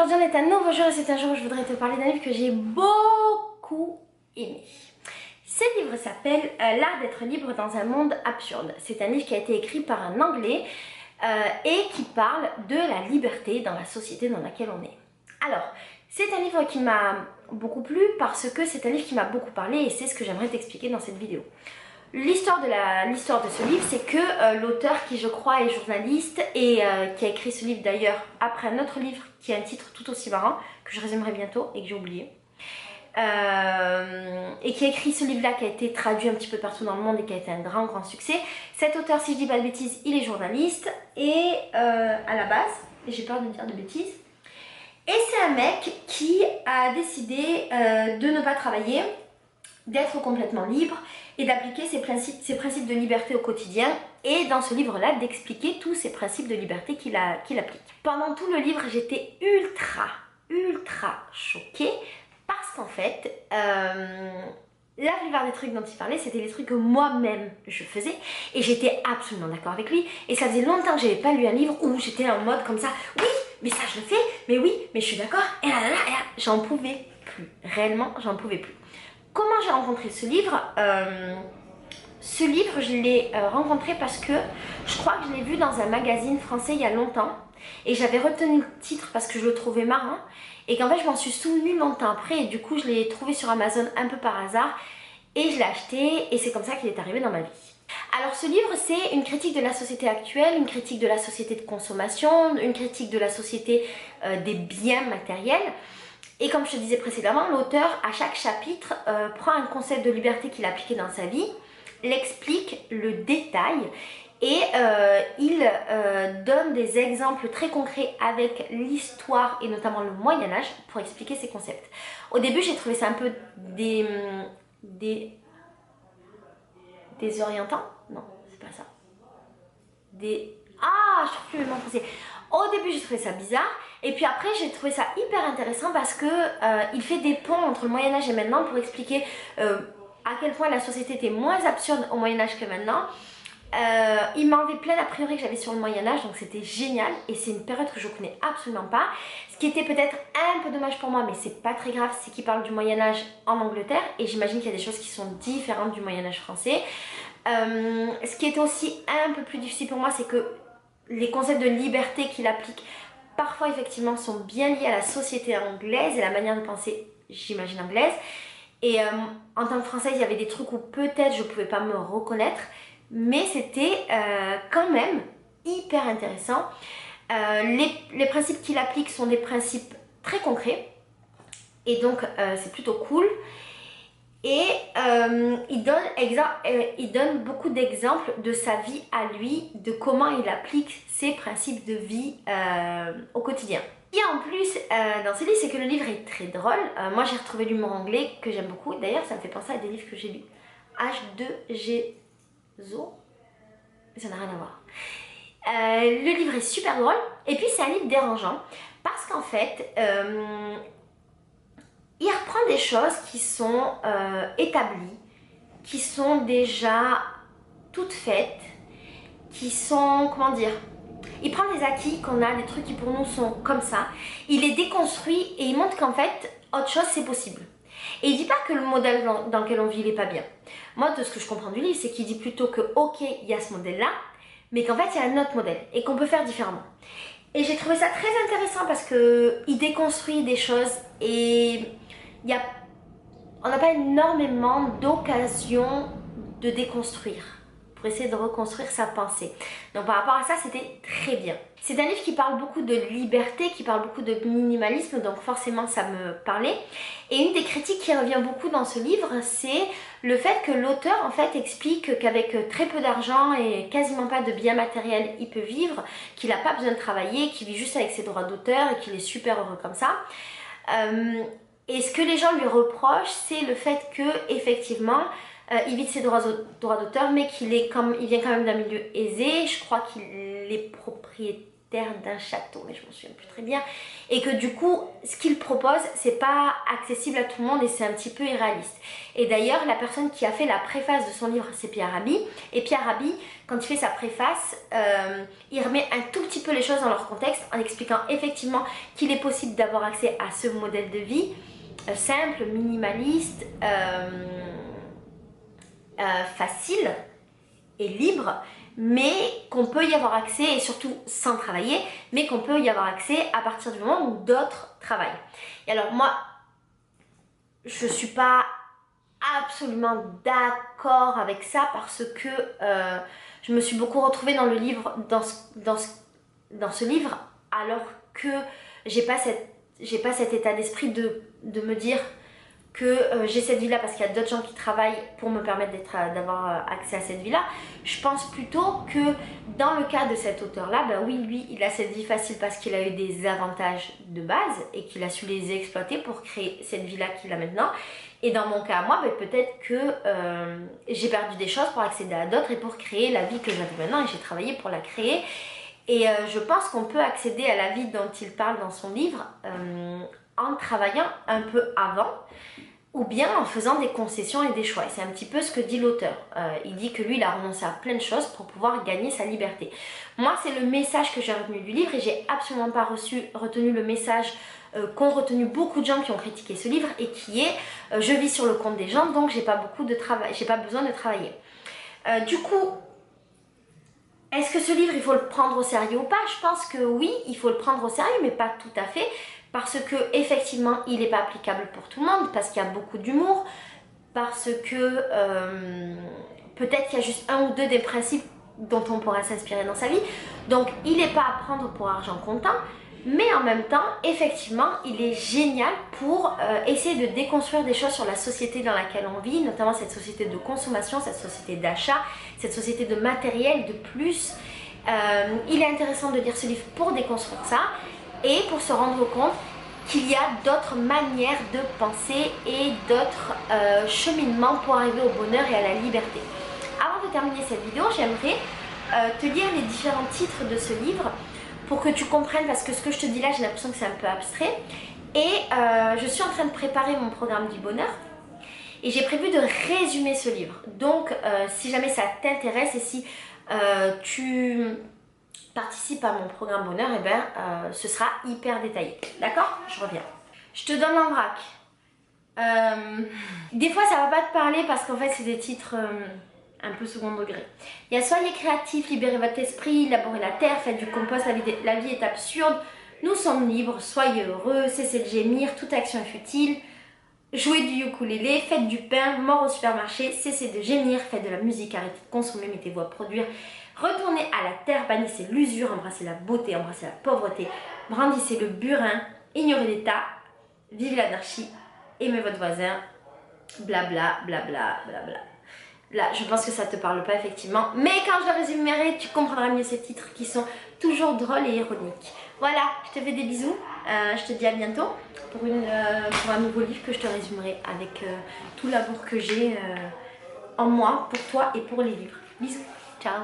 aujourd'hui on est un nouveau jour et c'est un jour où je voudrais te parler d'un livre que j'ai beaucoup aimé. Ce livre s'appelle L'art d'être libre dans un monde absurde. C'est un livre qui a été écrit par un Anglais et qui parle de la liberté dans la société dans laquelle on est. Alors, c'est un livre qui m'a beaucoup plu parce que c'est un livre qui m'a beaucoup parlé et c'est ce que j'aimerais t'expliquer dans cette vidéo. L'histoire de ce livre, c'est que l'auteur, qui je crois est journaliste et qui a écrit ce livre d'ailleurs après un autre livre qui a un titre tout aussi marrant, que je résumerai bientôt et que j'ai oublié, et qui a écrit ce livre-là qui a été traduit un petit peu partout dans le monde et qui a été un grand succès. Cet auteur, si je dis pas de bêtises, il est journaliste et à la base, et j'ai peur de dire de bêtises, et c'est un mec qui a décidé de ne pas travailler, d'être complètement libre et d'appliquer ses principes de liberté au quotidien et dans ce livre-là d'expliquer tous ces principes de liberté qu'il applique. Pendant tout le livre, j'étais ultra choquée parce qu'en fait, la plupart des trucs dont il parlait, c'était les trucs que moi-même je faisais et j'étais absolument d'accord avec lui et ça faisait longtemps que j'avais pas lu un livre où j'étais en mode comme ça, oui, mais ça je le fais, mais oui, mais je suis d'accord, et là, j'en pouvais plus, réellement j'en pouvais plus. Comment j'ai rencontré ce livre? Ce livre, je l'ai rencontré parce que je crois que je l'ai vu dans un magazine français il y a longtemps et j'avais retenu le titre parce que je le trouvais marrant et qu'en fait je m'en suis souvenue longtemps après et du coup je l'ai trouvé sur Amazon un peu par hasard et je l'ai acheté et c'est comme ça qu'il est arrivé dans ma vie. Alors ce livre, c'est une critique de la société actuelle, une critique de la société de consommation, une critique de la société des biens matériels. Et comme je te disais précédemment, l'auteur, à chaque chapitre, prend un concept de liberté qu'il a appliqué dans sa vie, l'explique, le détaille et il donne des exemples très concrets avec l'histoire et notamment le Moyen-Âge pour expliquer ces concepts. Au début, j'ai trouvé ça un peu désorientant. Non, c'est pas ça. Ah, je trouve plus le mot français. Au début, j'ai trouvé ça bizarre. Et puis après, j'ai trouvé ça hyper intéressant parce que il fait des ponts entre le Moyen-Âge et maintenant pour expliquer à quel point la société était moins absurde au Moyen-Âge que maintenant. Il m'a enlevé plein d'a priori que j'avais sur le Moyen-Âge, donc c'était génial. Et c'est une période que je connais absolument pas. Ce qui était peut-être un peu dommage pour moi, mais c'est pas très grave, c'est qu'il parle du Moyen-Âge en Angleterre. Et j'imagine qu'il y a des choses qui sont différentes du Moyen-Âge français. Ce qui était aussi un peu plus difficile pour moi, c'est que les concepts de liberté qu'il applique parfois effectivement sont bien liés à la société anglaise et la manière de penser, j'imagine, anglaise. Et en tant que française, il y avait des trucs où peut-être je ne pouvais pas me reconnaître, mais c'était quand même hyper intéressant. Les principes qu'il applique sont des principes très concrets et donc c'est plutôt cool. Et il donne beaucoup d'exemples de sa vie à lui, de comment il applique ses principes de vie au quotidien. Et en plus, dans ce livre, c'est que le livre est très drôle. Moi, j'ai retrouvé l'humour anglais que j'aime beaucoup. D'ailleurs, ça me fait penser à des livres que j'ai lus. H2GZO, ça n'a rien à voir. Le livre est super drôle. Et puis, c'est un livre dérangeant parce qu'en fait... il reprend des choses qui sont établies, qui sont déjà toutes faites, qui sont, comment dire, il prend des acquis qu'on a, des trucs qui pour nous sont comme ça, il les déconstruit et il montre qu'en fait, autre chose c'est possible. Et il dit pas que le modèle dans lequel on vit il est pas bien. Moi, de ce que je comprends du livre, c'est qu'il dit plutôt que ok, il y a ce modèle-là, mais qu'en fait il y a un autre modèle et qu'on peut faire différemment. Et j'ai trouvé ça très intéressant parce qu'il déconstruit des choses et on n'a pas énormément d'occasions de déconstruire pour essayer de reconstruire sa pensée. Donc par rapport à ça, c'était très bien. C'est un livre qui parle beaucoup de liberté, qui parle beaucoup de minimalisme, donc forcément ça me parlait. Et une des critiques qui revient beaucoup dans ce livre, c'est le fait que l'auteur en fait explique qu'avec très peu d'argent et quasiment pas de biens matériels, il peut vivre, qu'il n'a pas besoin de travailler, qu'il vit juste avec ses droits d'auteur et qu'il est super heureux comme ça. Et ce que les gens lui reprochent, c'est le fait que effectivement, il vit de ses droits d'auteur, mais qu'il vient quand même d'un milieu aisé. Je crois qu'il est propriétaire propriétaire d'un château, mais je m'en souviens plus très bien, et que du coup ce qu'il propose c'est pas accessible à tout le monde et c'est un petit peu irréaliste. Et d'ailleurs la personne qui a fait la préface de son livre c'est Pierre Rabhi, et Pierre Rabhi quand il fait sa préface il remet un tout petit peu les choses dans leur contexte en expliquant effectivement qu'il est possible d'avoir accès à ce modèle de vie simple, minimaliste, facile et libre, mais qu'on peut y avoir accès, et surtout sans travailler, mais qu'on peut y avoir accès à partir du moment où d'autres travaillent. Et alors moi, je suis pas absolument d'accord avec ça parce que je me suis beaucoup retrouvée dans le livre, dans ce livre, alors que j'ai pas cet état d'esprit de me dire que j'ai cette vie là parce qu'il y a d'autres gens qui travaillent pour me permettre d'avoir accès à cette vie là. Je pense plutôt que dans le cas de cet auteur là, ben oui, lui il a cette vie facile parce qu'il a eu des avantages de base et qu'il a su les exploiter pour créer cette vie là qu'il a maintenant. Et dans mon cas moi, ben peut-être que j'ai perdu des choses pour accéder à d'autres et pour créer la vie que j'avais maintenant, et j'ai travaillé pour la créer. Et je pense qu'on peut accéder à la vie dont il parle dans son livre en travaillant un peu avant, ou bien en faisant des concessions et des choix. Et c'est un petit peu ce que dit l'auteur. Il dit que lui, il a renoncé à plein de choses pour pouvoir gagner sa liberté. Moi, c'est le message que j'ai retenu du livre, et j'ai absolument pas retenu le message qu'ont retenu beaucoup de gens qui ont critiqué ce livre, et qui est je vis sur le compte des gens, donc j'ai pas besoin de travailler. Du coup, est-ce que ce livre, il faut le prendre au sérieux ou pas? Je pense que oui, il faut le prendre au sérieux, mais pas tout à fait, parce que effectivement, il n'est pas applicable pour tout le monde, parce qu'il y a beaucoup d'humour, parce que peut-être qu'il y a juste un ou deux des principes dont on pourra s'inspirer dans sa vie. Donc, il n'est pas à prendre pour argent comptant, mais en même temps, effectivement, il est génial pour essayer de déconstruire des choses sur la société dans laquelle on vit, notamment cette société de consommation, cette société d'achat, cette société de matériel, de plus. Il est intéressant de lire ce livre pour déconstruire ça et pour se rendre compte qu'il y a d'autres manières de penser et d'autres cheminements pour arriver au bonheur et à la liberté. Avant de terminer cette vidéo, j'aimerais te lire les différents titres de ce livre pour que tu comprennes, parce que ce que je te dis là, j'ai l'impression que c'est un peu abstrait. Et je suis en train de préparer mon programme du bonheur et j'ai prévu de résumer ce livre. Donc si jamais ça t'intéresse et si tu participes à mon programme bonheur, et ben ce sera hyper détaillé. D'accord? Je reviens. Je te donne en vrac. Des fois ça va pas te parler parce qu'en fait c'est des titres un peu second degré. Il y a soyez créatifs, libérez votre esprit, labourez la terre, faites du compost, la vie est absurde, nous sommes libres, soyez heureux, cessez de gémir, toute action est futile, jouez du ukulélé, faites du pain, mort au supermarché, cessez de gémir, faites de la musique, arrêtez de consommer, mettez-vous à produire, retournez à la terre, bannissez l'usure, embrassez la beauté, embrassez la pauvreté, brandissez le burin, ignorez l'État, vivez l'anarchie, aimez votre voisin, blabla, blabla, blabla. Là, je pense que ça te parle pas effectivement, mais quand je le résumerai, tu comprendras mieux ces titres qui sont toujours drôles et ironiques. Voilà, je te fais des bisous, je te dis à bientôt pour un nouveau livre que je te résumerai avec tout l'amour que j'ai en moi, pour toi et pour les livres. Bisous, ciao.